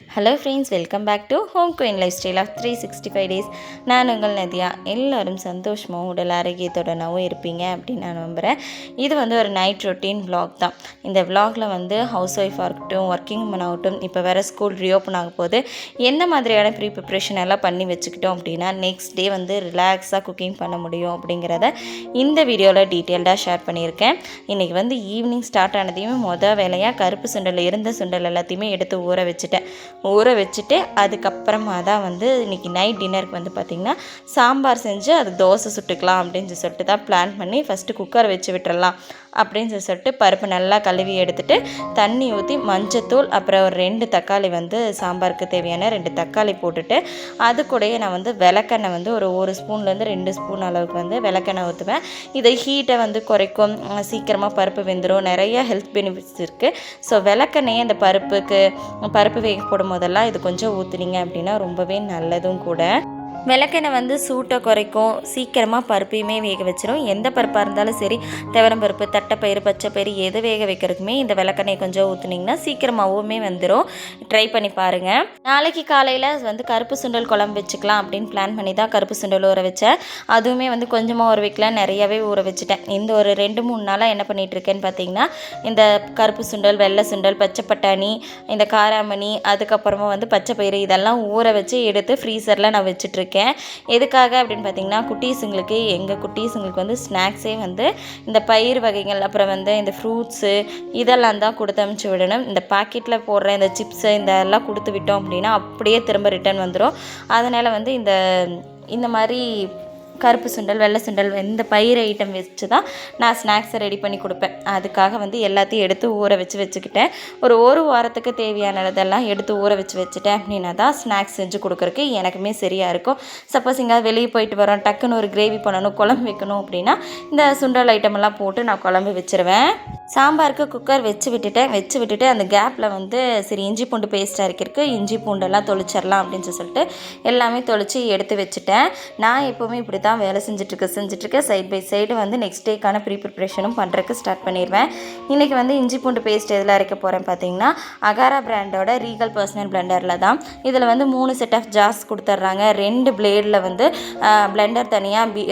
Hello friends, welcome back to home queen lifestyle of 365 days. நான் உங்கள் நதியா. எல்லோரும் சந்தோஷமாகவும் உடல் ஆரோக்கியத்துடனாகவும் இருப்பீங்க அப்படின்னு நான் நம்புகிறேன். இது ஒரு நைட் ரொட்டீன் vlog தான். இந்த vlogல ஹவுஸ் ஒய்ஃபாக இருக்கட்டும், ஒர்க்கிங் உமன் ஆகட்டும், இப்போ வேறு ஸ்கூல் ரீஓப்பன் ஆக போது எந்த மாதிரியான ப்ரிப்பரேஷன் எல்லாம் பண்ணி வச்சுக்கிட்டோம் அப்படின்னா நெக்ஸ்ட் டே ரிலாக்ஸாக குக்கிங் பண்ண முடியும் அப்படிங்கிறத இந்த வீடியோவில் டீட்டெயில்டாக ஷேர் பண்ணியிருக்கேன். இன்றைக்கி ஈவினிங் ஸ்டார்ட் ஆனதையுமே வேலையாக கருப்பு சுண்டல், இருந்த சுண்டல் எல்லாத்தையுமே எடுத்து ஊற வச்சுட்டு அதுக்கப்புறமா தான் இன்றைக்கி நைட் டின்னருக்கு பார்த்திங்கன்னா சாம்பார் செஞ்சு அது தோசை சுட்டுக்கலாம் அப்படின்னு சொல்லிட்டு தான் பிளான் பண்ணி ஃபஸ்ட்டு குக்கர் வச்சு விட்டுறலாம் அப்படின்னு சொல்லிட்டு பருப்பு நல்லா கழுவி எடுத்துகிட்டு தண்ணி ஊற்றி மஞ்சத்தூள் அப்புறம் ஒரு 2 தக்காளி சாம்பாருக்கு தேவையான 2 தக்காளி போட்டுட்டு அது கூடயே நான் விளக்கெண்ணெய் ஒரு ஸ்பூன்லேருந்து 2 ஸ்பூன் அளவுக்கு விளக்கெண்ணெய் ஊற்றுவேன். இதை ஹீட்டை குறைக்கும், சீக்கிரமாக பருப்பு வெந்துடும், நிறைய ஹெல்த் பெனிஃபிட்ஸ் இருக்குது. ஸோ விளக்கெண்ணெயை இந்த பருப்பு வேக போடும் போதெல்லாம் இது கொஞ்சம் ஊற்றுனீங்க அப்படின்னா ரொம்பவே நல்லதும் கூட. விளக்கெண்ணெய் சூட்டை குறைக்கும், சீக்கிரமாக பருப்பையுமே வேக வச்சிடும். எந்த பருப்பாக இருந்தாலும் சரி, துவரம் பருப்பு, தட்டைப்பயிறு, பச்சைப்பயிறு எது வேக வைக்கிறதுக்குமே இந்த விளக்கெண்ணெய் கொஞ்சம் ஊற்றுனீங்கன்னா சீக்கிரமாகவுமே வந்துடும். ட்ரை பண்ணி பாருங்கள். நாளைக்கு காலையில் கருப்பு சுண்டல் குழம்பு வச்சுக்கலாம் அப்படின்னு பிளான் பண்ணி தான் கருப்பு சுண்டல் ஊற வச்சேன். அதுவுமே கொஞ்சமாக ஊற வைக்கல, நிறையாவே ஊற வச்சுட்டேன். இந்த ஒரு 2-3 நாளாக என்ன பண்ணிகிட்ருக்கேன்னு பார்த்தீங்கன்னா இந்த கருப்பு சுண்டல், வெள்ளை சுண்டல், பச்சை பட்டாணி, இந்த காராமணி, அதுக்கப்புறமா பச்சைப்பயிறு இதெல்லாம் ஊற வச்சு எடுத்து ஃப்ரீசரில் நான் வச்சுட்ருக்கேன். எதுக்காக அப்படின்னு பார்த்தீங்கன்னா எங்கள் குட்டீஸுங்களுக்கு ஸ்நாக்ஸே இந்த பயிர் வகைகள், அப்புறம் இந்த ஃப்ரூட்ஸு இதெல்லாம் தான் கொடுத்து அனுப்பிச்சி விடணும். இந்த பாக்கெட்டில் போடுற இந்த சிப்ஸு இதெல்லாம் கொடுத்து விட்டோம் அப்படின்னா அப்படியே திரும்ப ரிட்டர்ன் வந்துடும். அதனால் இந்த மாதிரி கருப்பு சுண்டல், வெள்ளை சுண்டல், இந்த பயிர் ஐட்டம் வச்சு தான் நான் ஸ்நாக்ஸை ரெடி பண்ணி கொடுப்பேன். அதுக்காக எல்லாத்தையும் எடுத்து ஊற வச்சுக்கிட்டேன். ஒரு வாரத்துக்கு தேவையானதெல்லாம் எடுத்து ஊற வச்சுட்டேன் அப்படின்னா தான் ஸ்நாக்ஸ் செஞ்சு கொடுக்குறக்கு எனக்குமே சரியாக இருக்கும். சப்போஸ் எங்கேயாவது வெளியே போயிட்டு வரோம், டக்குன்னு ஒரு கிரேவி பண்ணணும், குழம்பு வைக்கணும் அப்படின்னா இந்த சுண்டல் ஐட்டமெல்லாம் போட்டு நான் குழம்பு வச்சுருவேன். சாம்பாருக்கு குக்கர் வச்சு விட்டுட்டு அந்த கேப்பில் சரி இஞ்சி பூண்டு பேஸ்ட் அரைக்கிறதுக்கு இஞ்சி பூண்டெல்லாம் தொளிச்சிடலாம் அப்படின்னு சொல்லிட்டு எல்லாமே தொளிச்சு எடுத்து வச்சுட்டேன். நான் எப்போவுமே இப்படி தான் வேலை செஞ்சுட்ருக்கேன். சைட் பை சைடு நெக்ஸ்ட் டேக்கான ப்ரிப்பரேஷனும் பண்ணுறதுக்கு ஸ்டார்ட் பண்ணிடுவேன். இன்றைக்கி இஞ்சி பூண்டு பேஸ்ட் எதில் அரைக்க போகிறேன் பார்த்தீங்கன்னா அகாரா பிராண்டோட ரீகல் பர்சனல் பிளெண்டரில் தான். இதில் 3 செட் ஆஃப் ஜார்ஸ் கொடுத்துட்றாங்க. 2 பிளேடில் பிளெண்டர் தனியாக,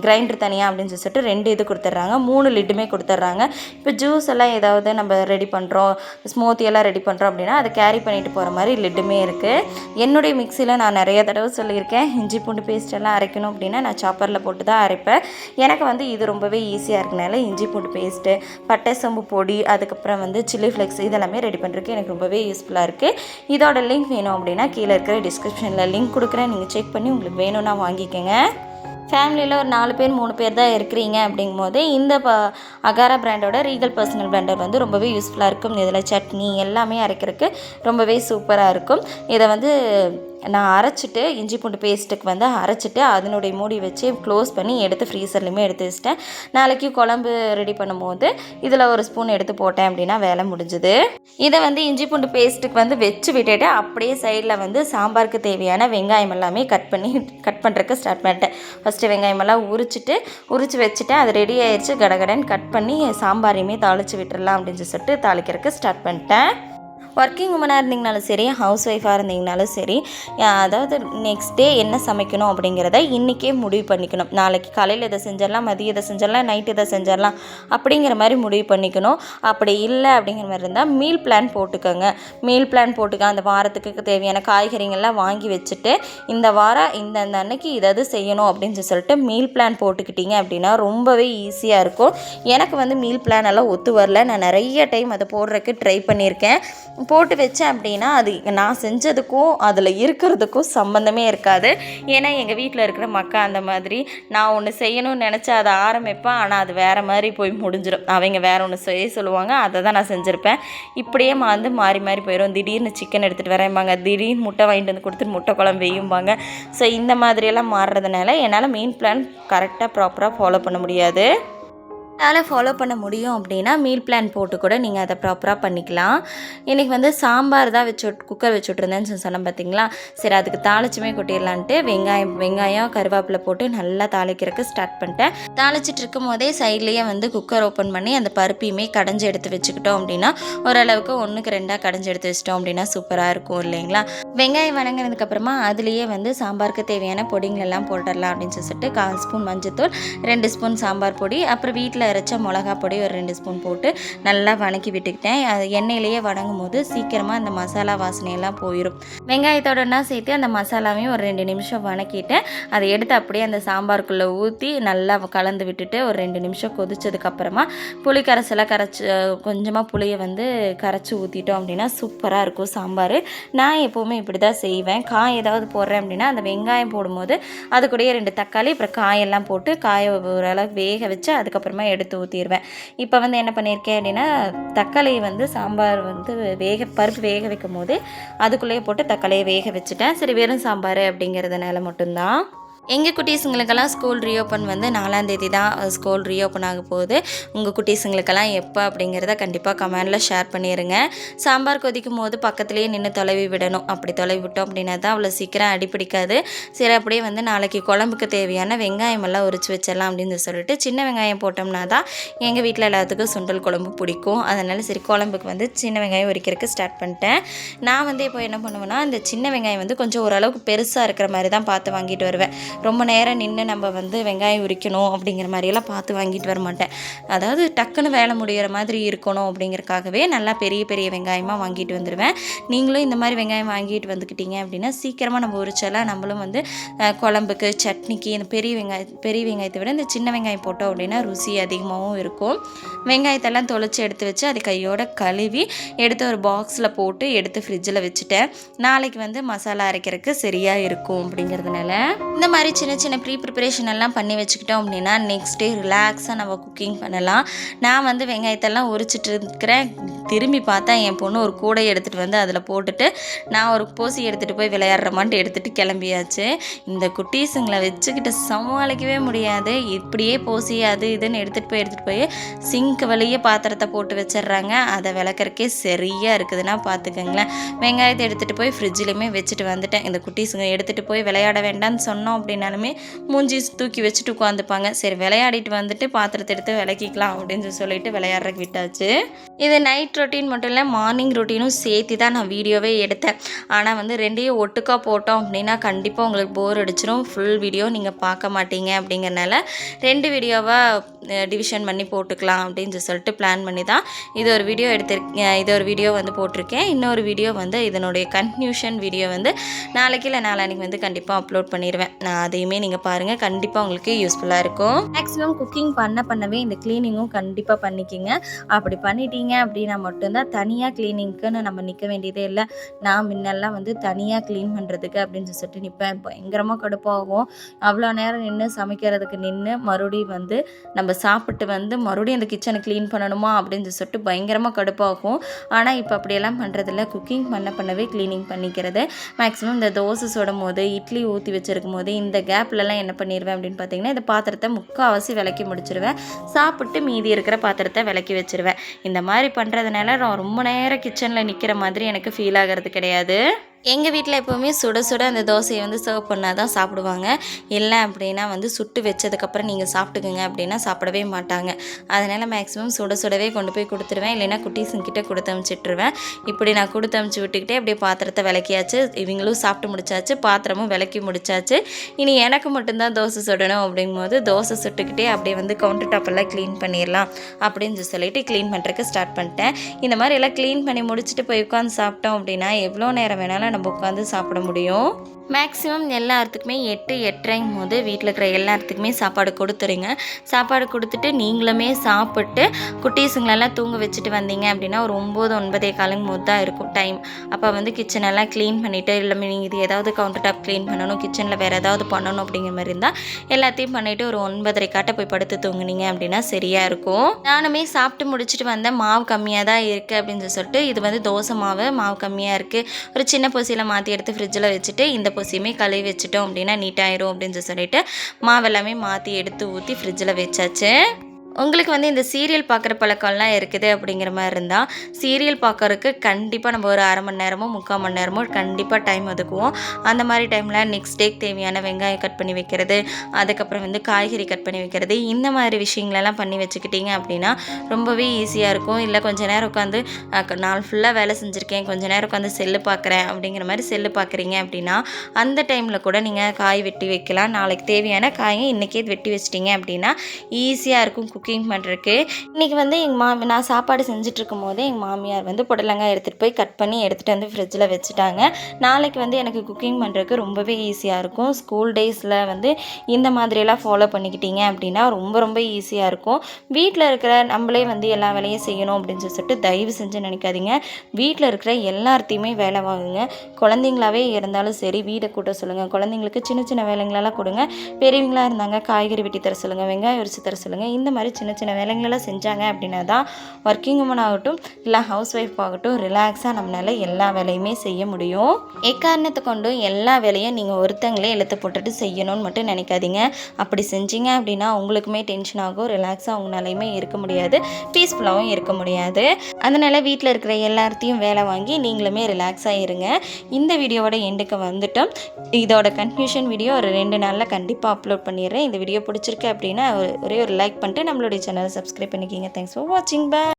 கிரைண்டர் தனியாக அப்படின்னு சொல்லிட்டு 2 இது கொடுத்துட்றாங்க. 3 லிட்டுமே கொடுத்துட்றாங்க. இப்போ ஜூஸ் எல்லாம் ஏதாவது நம்ம ரெடி பண்ணுறோம், ஸ்மூத்தி எல்லாம் ரெடி பண்ணுறோம் அப்படின்னா அதை கேரி பண்ணிட்டு போகிற மாதிரி லிட்டுமே இருக்குது. என்னுடைய மிக்சியில் நான் நிறைய தடவை சொல்லியிருக்கேன், இஞ்சி பூண்டு பேஸ்ட் எல்லாம் அரைக்கணும் அப்படின்னா நான் சாப்பரில் போட்டு தான் அரைப்பேன். எனக்கு இது ரொம்பவே ஈஸியாக இருக்கனால இஞ்சி பூண்டு பேஸ்ட்டு, பட்டை சோம்பு பொடி, அதுக்கப்புறம் சில்லி ஃப்ளெக்ஸ் இதெல்லாமே ரெடி பண்ணுறதுக்கு எனக்கு ரொம்பவே யூஸ்ஃபுல்லாக இருக்குது. இதோட லிங்க் வேணும் அப்படின்னா கீழே இருக்கிற டிஸ்கிரிப்ஷனில் லிங்க் கொடுக்குறேன். நீங்கள் செக் பண்ணி உங்களுக்கு வேணும்னா வாங்கிக்கோங்க. ஃபேமிலியில் ஒரு 4 பேர் 3 பேர் தான் இருக்கிறீங்க அப்படிங்கும்போது இந்த அகாரா பிராண்டோட ரீகல் பர்சனல் பிளெண்டர் ரொம்பவே யூஸ்ஃபுல்லாக இருக்கும். இதில் சட்னி எல்லாமே அரைக்கிறதுக்கு ரொம்பவே சூப்பராக இருக்கும். இதை நான் அரைச்சிட்டு இஞ்சி பூண்டு பேஸ்ட்டுக்கு அரைச்சிட்டு அதனுடைய மூடி வச்சு க்ளோஸ் பண்ணி எடுத்து ஃப்ரீசர்லையுமே எடுத்து வச்சிட்டேன். நாளைக்கு குழம்பு ரெடி பண்ணும்போது இதில் ஒரு ஸ்பூன் எடுத்து போட்டேன் அப்படின்னா வேலை முடிஞ்சுது. இதை இஞ்சி பூண்டு பேஸ்ட்டுக்கு வச்சு விட்டுட்டு அப்படியே சைடில் சாம்பாருக்கு தேவையான வெங்காயம் எல்லாமே கட் பண்ணுறதுக்கு ஸ்டார்ட் பண்ணிட்டேன். ஃபஸ்ட்டு வெங்காயமெல்லாம் உரிச்சு வச்சுட்டேன். அது ரெடி ஆயிடுச்சு. கடகடன்னு கட் பண்ணி சாம்பாரையுமே தாளித்து விட்டுடலாம் அப்படின்னு சொல்லிட்டு தாளிக்கிறதுக்கு ஸ்டார்ட் பண்ணிட்டேன். ஒர்க்கிங் உமனாக இருந்தீங்கனாலும் சரி, ஹவுஸ் ஒய்ஃபாக இருந்தீங்கனாலும் சரி, அதாவது நெக்ஸ்ட் டே என்ன சமைக்கணும் அப்படிங்கிறத இன்றைக்கே முடிவு பண்ணிக்கணும். நாளைக்கு காலையில் இதை செஞ்சிடலாம், மதியம் இதை செஞ்சிடலாம், நைட்டு இதை செஞ்சிடலாம் அப்படிங்கிற மாதிரி முடிவு பண்ணிக்கணும். அப்படி இல்லை அப்படிங்கிற மாதிரி இருந்தால் மீல் பிளான் போட்டுக்க. அந்த வாரத்துக்கு தேவையான காய்கறிகள்லாம் வாங்கி வச்சுட்டு இந்த வாரம் இந்த அன்னைக்கு இதை செய்யணும் அப்படின்னு சொல்லிட்டு மீல் பிளான் போட்டுக்கிட்டீங்க அப்படின்னா ரொம்பவே ஈஸியாக இருக்கும். எனக்கு மீல் பிளான் எல்லாம் ஒத்து வரல. நான் நிறைய டைம் அதை போடுறதுக்கு ட்ரை பண்ணியிருக்கேன். போட்டு வச்சேன் அப்படின்னா அது நான் செஞ்சதுக்கும் அதில் இருக்கிறதுக்கும் சம்மந்தமே இருக்காது. ஏன்னா எங்கள் வீட்டில் இருக்கிற மக்கள் அந்த மாதிரி நான் ஒன்று செய்யணும்னு நினச்சா அதை ஆரம்பிப்பேன், ஆனால் அது வேறு மாதிரி போய் முடிஞ்சிடும். அவங்க வேறு ஒன்று செய்ய சொல்லுவாங்க, அதை தான் நான் செஞ்சுருப்பேன். இப்படியே மாறி போயிடும். திடீர்னு சிக்கன் எடுத்துகிட்டு வரேன்பாங்க, திடீர்னு முட்டை வாங்கிட்டு வந்து கொடுத்துட்டு முட்டை குழம்பு வையும்பாங்க. ஸோ இந்த மாதிரியெல்லாம் மாறுறதுனால என்னால் மெயின் பிளான் கரெக்டாக ப்ராப்பராக ஃபாலோ பண்ண முடியாது. அதனால் ஃபாலோ பண்ண முடியும் அப்படின்னா மீல் பிளான் போட்டு கூட நீங்கள் அதை ப்ராப்பராக பண்ணிக்கலாம். இன்றைக்கி வந்து சாம்பார் தான் குக்கர் வச்சு விட்ருந்தேன்னு சொன்னேன் பார்த்தீங்களா. சரி அதுக்கு தாளிச்சுமே கொட்டிடலான்ட்டு வெங்காயம் கருவேப்பிலை போட்டு நல்லா தாளிக்கிறதுக்கு ஸ்டார்ட் பண்ணிட்டேன். தாளிச்சிட்டு இருக்கும் போதே சைட்லேயே வந்து குக்கர் ஓப்பன் பண்ணி அந்த பருப்பையுமே கடைஞ்சி எடுத்து வச்சுக்கிட்டோம் அப்படின்னா ஓரளவுக்கு 1க்கு 2 கடைஞ்சி எடுத்து வச்சிட்டோம் அப்படின்னா சூப்பராக இருக்கும் இல்லைங்களா. வெங்காயம் வணங்கினதுக்கப்புறமா அதுலேயே வந்து சாம்பாருக்கு தேவையான பொடிங்களெல்லாம் போட்டுடலாம் அப்படின்னு சொல்லிட்டு 1/4 ஸ்பூன் மஞ்சத்தூள், 2 ஸ்பூன் சாம்பார் பொடி, அப்புறம் வீட்டில் அரைச்ச மிளகா பொடி ஒரு 2 ஸ்பூன் போட்டு நல்லா வணக்கி விட்டுக்கிட்டேன். அது எண்ணெயிலேயே வணங்கும் போது சீக்கிரமாக அந்த மசாலா வாசனையெல்லாம் போயிடும். வெங்காயத்தோடனா சேர்த்து அந்த மசாலாவையும் ஒரு 2 நிமிஷம் வணக்கிட்டு அதை எடுத்து அப்படியே அந்த சாம்பாருக்குள்ளே ஊற்றி நல்லா கலந்து விட்டுட்டு ஒரு 2 நிமிஷம் கொதிச்சதுக்கப்புறமா புளி கரைசலாக கொஞ்சமாக புளியை வந்து கரைச்சி ஊற்றிட்டோம் அப்படின்னா சூப்பராக இருக்கும் சாம்பார். நான் எப்போவுமே இப்படி தான் செய்வேன். காய் ஏதாவது போடுறேன் அப்படின்னா அந்த வெங்காயம் போடும்போது அது கூடயே 2 தக்காளி அப்புறம் காயெல்லாம் போட்டு காயை ஓரளவுக்கு வேக வச்சு அதுக்கப்புறமா எடுத்து ஊற்றிடுவேன். இப்போ வந்து என்ன பண்ணியிருக்கேன் அப்படின்னா தக்காளியை வந்து சாம்பார் வந்து பருப்பு வேக வைக்கும் போது அதுக்குள்ளேயே போட்டு தக்காளியை வேக வச்சுட்டேன். சரி வெறும் சாம்பார் அப்படிங்கிறதுனால மட்டும்தான். எங்கள் குட்டீஸுங்களுக்கெல்லாம் ஸ்கூல் ரீஓப்பன் வந்து 4ஆம் தேதி தான் ஸ்கூல் ரீஓப்பன் ஆக போகுது. உங்கள் குட்டீஸுங்களுக்கெல்லாம் எப்போ அப்படிங்கிறத கண்டிப்பாக கமெண்டில் ஷேர் பண்ணிடுங்க. சாம்பார் கொதிக்கும் போது பக்கத்துலேயே நின்று தொலைவி விடணும். அப்படி தொலைவி விட்டோம் அப்படின்னா தான் அவ்வளோ சீக்கிரம் அடிப்பிடிக்காது. சரி அப்படியே வந்து நாளைக்கு குழம்புக்கு தேவையான வெங்காயமெல்லாம் உரிச்சு வச்சிடலாம் அப்படின்னு சொல்லிட்டு சின்ன வெங்காயம் போட்டோம்னா தான் எங்கள் வீட்டில் எல்லாத்துக்கும் சுண்டல் குழம்பு பிடிக்கும். அதனால் சரி குழம்புக்கு வந்து சின்ன வெங்காயம் உரிக்கிறதுக்கு ஸ்டார்ட் பண்ணிட்டேன். நான் வந்து இப்போ என்ன பண்ணுவேன்னா இந்த சின்ன வெங்காயம் வந்து கொஞ்சம் ஓரளவுக்கு பெருசாக இருக்கிற மாதிரி தான் பார்த்து வாங்கிட்டு வருவேன். ரொம்ப நேரம் நின்று நம்ம வந்து வெங்காயம் உரிக்கணும் அப்படிங்கிற மாதிரியெல்லாம் பார்த்து வாங்கிட்டு வர மாட்டேன். அதாவது டக்குன்னு வேலை முடிகிற மாதிரி இருக்கணும் அப்படிங்கிறக்காகவே நல்லா பெரிய பெரிய வெங்காயமாக வாங்கிட்டு வந்துடுவேன். நீங்களும் இந்த மாதிரி வெங்காயம் வாங்கிட்டு வந்துக்கிட்டீங்க அப்படின்னா சீக்கிரமாக நம்ம உரிச்செல்லாம் நம்மளும் வந்து குழம்புக்கு சட்னிக்கு இந்த பெரிய வெங்காயத்தை விட இந்த சின்ன வெங்காயம் போட்டோம் அப்படின்னா ருசி அதிகமாகவும் இருக்கும். வெங்காயத்தெல்லாம் தொலைச்சி எடுத்து வச்சு அது கையோட கழுவி எடுத்து ஒரு பாக்ஸில் போட்டு எடுத்து ஃப்ரிட்ஜில் வச்சுட்டேன். நாளைக்கு வந்து மசாலா அரைக்கிறதுக்கு சரியாக இருக்கும் அப்படிங்கிறதுனால இந்த மாதிரி சின்ன சின்ன ப்ரிப்பரேஷன் எல்லாம் பண்ணி வச்சுக்கிட்டோம் அப்படின்னா நெக்ஸ்ட் டே ரிலாக்ஸாக நம்ம குக்கிங் பண்ணலாம். நான் வந்து வெங்காயத்தெல்லாம் உரிச்சிட்டு இருக்கிறேன். திரும்பி பார்த்தா என் பொண்ணு ஒரு கூடை எடுத்துகிட்டு வந்து அதில் போட்டுட்டு நான் ஒரு போசி எடுத்துகிட்டு போய் விளையாடுறமான்ட்டு எடுத்துகிட்டு கிளம்பியாச்சு. இந்த குட்டீஸுங்களை வச்சுக்கிட்டு சமாளிக்கவே முடியாது. இப்படியே போசி அது இதுன்னு எடுத்துகிட்டு போய் சிங்க் வழியே பாத்திரத்தை போட்டு வச்சிடுறாங்க. அதை விளக்கறக்கே சரியாக இருக்குதுன்னா பார்த்துக்கங்களேன். வெங்காயத்தை எடுத்துகிட்டு போய் ஃப்ரிட்ஜிலையுமே வச்சுட்டு வந்துட்டேன். இந்த குட்டீஸுங்க எடுத்துகிட்டு போய் விளையாட வேண்டாம்னு சொன்னோம் அப்படின்னாலுமே மூஞ்சி தூக்கி வச்சுட்டு உட்காந்துப்பாங்க. சரி விளையாடிட்டு வந்துட்டு பாத்திரத்தை எடுத்து விளக்கிக்கலாம் அப்படின்னு சொல்லிட்டு விளையாடுறதுக்கு விட்டாச்சு. இது நைட் ரொட்டீன் மட்டும் இல்லை, மார்னிங் ரொட்டீனும் சேர்த்து தான் நான் வீடியோவே எடுத்தேன். ஆனால் வந்து 2ஐயும் ஒட்டுக்கா போட்டோம் அப்படின்னா கண்டிப்பாக உங்களுக்கு போர் அடிச்சிடும். ஃபுல் வீடியோ நீங்கள் பார்க்க மாட்டீங்க அப்படிங்கிறனால 2 வீடியோவாக டிவிஷன் பண்ணி போட்டுக்கலாம் அப்படின்னு சொல்லிட்டு பிளான் பண்ணி தான் இது ஒரு வீடியோ வந்து போட்டிருக்கேன். இன்னொரு வீடியோ வந்து இதனுடைய கன்க்ளூஷன் வீடியோ வந்து நாளைக்கு இல்லை நாளான்னைக்கு வந்து கண்டிப்பாக அப்லோட் பண்ணிடுவேன். நான் அதையுமே நீங்கள் பாருங்கள், கண்டிப்பாக உங்களுக்கு யூஸ்ஃபுல்லாக இருக்கும். மேக்ஸிமம் குக்கிங் பண்ணவே இந்த க்ளீனிங்கும் கண்டிப்பாக பண்ணிக்கிங்க. அப்படி பண்ணிட்டீங்க அப்படின்னா மட்டும்தான் தனியாக க்ளீனிங்க்குன்னு நம்ம நிற்க வேண்டியதே இல்லை. நான் முன்னெல்லாம் வந்து தனியாக க்ளீன் பண்ணுறதுக்கு அப்படின்னு சொல்லிட்டு நிற்பேன். பயங்கரமாக கடுப்பாகும். அவ்வளோ நேரம் நின்று சமைக்கிறதுக்கு நின்று மறுபடியும் வந்து நம்ம சாப்பிட்டு வந்து மறுபடியும் அந்த கிச்சனை க்ளீன் பண்ணணுமா அப்படின்னு சொல்லிட்டு பயங்கரமாக கடுப்பாகும். ஆனால் இப்போ அப்படியெல்லாம் பண்ணுறதில்ல. குக்கிங் பண்ணவே க்ளீனிங் பண்ணிக்கிறது. மேக்ஸிமம் இந்த தோசை சுடும் போது இட்லி ஊற்றி வச்சுருக்கும் போது இந்த கேப்லலாம் என்ன பண்ணிடுவேன் அப்படின்னு பார்த்தீங்கன்னா இந்த பாத்திரத்தை முக்கால்வாசி விளக்கி முடிச்சிடுவேன். சாப்பிட்டு மீதி இருக்கிற பாத்திரத்தை விளக்கி வச்சுருவேன். இந்த மாதிரி பண்ணுறதுனால நான் ரொம்ப நேரம் கிச்சனில் நிற்கிற மாதிரி எனக்கு ஃபீல் ஆகிறது கிடையாது. எங்கள் வீட்டில் எப்போவுமே சுட சுட அந்த தோசையை வந்து சர்வ் பண்ணால் தான் சாப்பிடுவாங்க. இல்லை அப்படின்னா வந்து சுட்டு வச்சதுக்கப்புறம் நீங்கள் சாப்பிட்டுக்குங்க அப்படின்னா சாப்பிடவே மாட்டாங்க. அதனால் மேக்ஸிமம் சுட சுடவே கொண்டு போய் கொடுத்துருவேன். இல்லைன்னா குட்டீஸுங்கிட்ட கொடுத்து அனுப்பிச்சிட்ருவேன். இப்படி நான் கொடுத்து அனுப்பிச்சி விட்டுக்கிட்டே அப்படியே பாத்திரத்தை விளக்கியாச்சு. இவங்களும் சாப்பிட்டு முடிச்சாச்சு, பாத்திரமும் விளக்கி முடிச்சாச்சு. இனி எனக்கு மட்டும்தான் தோசை சுடணும் அப்படிங்கும்போது தோசை சுட்டுக்கிட்டே அப்படியே வந்து கவுண்டர் டாப்பெல்லாம் க்ளீன் பண்ணிடலாம் அப்படின்னு சொல்லிட்டு க்ளீன் பண்ணுறதுக்கு ஸ்டார்ட் பண்ணிட்டேன். இந்த மாதிரி எல்லாம் க்ளீன் பண்ணி முடிச்சுட்டு போய் உட்காந்து சாப்பிட்டோம் அப்படின்னா எவ்வளோ நேரம் வேணாலும் நம்ம உட்காந்து சாப்பிட முடியும். மேக்ஸிமம் எல்லாத்துக்குமே 8-8:30 போது வீட்டில் இருக்கிற எல்லாத்துக்குமே சாப்பாடு கொடுத்துருங்க. சாப்பாடு கொடுத்துட்டு நீங்களுமே சாப்பிட்டு குட்டீஸுங்களெல்லாம் தூங்க வச்சுட்டு வந்தீங்க அப்படின்னா ஒரு 9-9:15 போது தான் இருக்கும் டைம். அப்போ வந்து கிச்சனெல்லாம் க்ளீன் பண்ணிவிட்டு இல்லை நீங்கள் இது ஏதாவது கவுண்டர் டாப் க்ளீன் பண்ணணும், கிச்சனில் வேறு ஏதாவது பண்ணணும் அப்படிங்கிற மாதிரி இருந்தால் எல்லாத்தையும் பண்ணிவிட்டு ஒரு 9:30 போய் படுத்து தூங்குனீங்க அப்படின்னா சரியாக இருக்கும். நானுமே சாப்பிட்டு முடிச்சுட்டு வந்தேன். மாவு கம்மியாக தான் இருக்குது அப்படின்னு சொல்லிட்டு இது வந்து தோசை மாவு கம்மியாக இருக்குது, ஒரு சின்ன பொசியில் மாற்றி எடுத்து ஃப்ரிட்ஜில் வச்சுட்டு இந்த பொசியுமே கழுவி வச்சுட்டோம் அப்படின்னா நீட்டாயிரும் அப்படின்னு சொல்லிட்டு மாவு எல்லாமே மாற்றி எடுத்து ஊற்றி ஃப்ரிட்ஜில் வச்சாச்சு. உங்களுக்கு வந்து இந்த சீரியல் பார்க்குற பழக்கம்லாம் இருக்குது அப்படிங்கிற மாதிரி இருந்தால் சீரியல் பார்க்கறதுக்கு கண்டிப்பாக நம்ம ஒரு அரை மணி நேரமோ 3/4 மணி நேரமோ கண்டிப்பாக டைம் ஒதுக்குவோம். அந்த மாதிரி டைமில் நெக்ஸ்ட் டேக்கு தேவையான வெங்காயம் கட் பண்ணி வைக்கிறது, அதுக்கப்புறம் வந்து காய்கறி கட் பண்ணி வைக்கிறது, இந்த மாதிரி விஷயங்களெல்லாம் பண்ணி வச்சுக்கிட்டிங்க அப்படின்னா ரொம்பவே ஈஸியாக இருக்கும். இல்லை கொஞ்ச நேரம் உட்காந்து நாள் ஃபுல்லாக வேலை செஞ்சுருக்கேன், கொஞ்ச நேரம் உட்காந்து செல்லு பார்க்குறேன் அப்படிங்கிற மாதிரி செல்லு பார்க்குறீங்க அப்படின்னா அந்த டைமில் கூட நீங்கள் காய் வெட்டி வைக்கலாம். நாளைக்கு தேவையான காயை இன்றைக்கே வெட்டி வச்சிட்டிங்க அப்படின்னா ஈஸியாக இருக்கும் குக்கிங் பண்ணுறதுக்கு. இன்றைக்கி வந்து நான் சாப்பாடு செஞ்சிட்ருக்கும் போதே எங்கள் மாமியார் வந்து புடலங்காய் எடுத்துகிட்டு போய் கட் பண்ணி எடுத்துகிட்டு வந்து ஃப்ரிட்ஜில் வச்சுட்டாங்க. நாளைக்கு வந்து எனக்கு குக்கிங் பண்ணுறதுக்கு ரொம்பவே ஈஸியாக இருக்கும். ஸ்கூல் டேஸில் வந்து இந்த மாதிரியெல்லாம் ஃபாலோ பண்ணிக்கிட்டீங்க அப்படின்னா ரொம்ப ரொம்ப ஈஸியாக இருக்கும். வீட்டில் இருக்கிற நம்மளே வந்து எல்லா வேலையும் செய்யணும் அப்படின்னு சொல்லிட்டு தயவு செஞ்சு நினைக்காதீங்க. வீட்டில் இருக்கிற எல்லாத்தையுமே வேலை வாங்குங்க. குழந்தைங்களாவே இருந்தாலும் சரி வீடை கூட்ட சொல்லுங்கள், குழந்தைங்களுக்கு சின்ன சின்ன வேலைங்களெல்லாம் கொடுங்க. பெரியவங்களாக இருந்தாங்க காய்கறி வெட்டி தர சொல்லுங்கள், வெங்காயம் உரிச்சு தர சொல்லுங்கள். இந்த மாதிரி சின்ன சின்ன வேலைங்களெல்லாம் செஞ்சாங்க அப்படின்னா தான் ஒர்க்கிங் உமன் ஆகட்டும் இல்லை ஹவுஸ் ஒய்ஃப் ஆகட்டும் ரிலாக்ஸாக நம்மளால் எல்லா வேலையுமே செய்ய முடியும். எக்காரணத்தை கொண்டும் எல்லா வேலையும் நீங்கள் ஒருத்தங்களே இழுத்து போட்டுட்டு செய்யணும்னு மட்டும் நினைக்காதீங்க. அப்படி செஞ்சீங்க அப்படின்னா உங்களுக்குமே டென்ஷன் ஆகும், ரிலாக்ஸாக உங்களாலையுமே இருக்க முடியாது, பீஸ்ஃபுல்லாகவும் இருக்க முடியாது. அதனால் வீட்டில் இருக்கிற எல்லாத்தையும் வேலை வாங்கி நீங்களுமே ரிலாக்ஸாக இருங்க. இந்த வீடியோவோட எண்டுக்கு வந்துட்டோம். இதோட கன்க்ளூஷன் வீடியோ ஒரு 2 நாளில் கண்டிப்பாக அப்லோட் பண்ணிடுறேன். இந்த வீடியோ பிடிச்சிருக்கு அப்படின்னா ஒரே ஒரு லைக் பண்ணிட்டு நம்மளுடைய சேனலை சப்ஸ்கிரைப் பண்ணிக்கிங்க. தேங்க்ஸ் ஃபார் வாட்சிங். பை.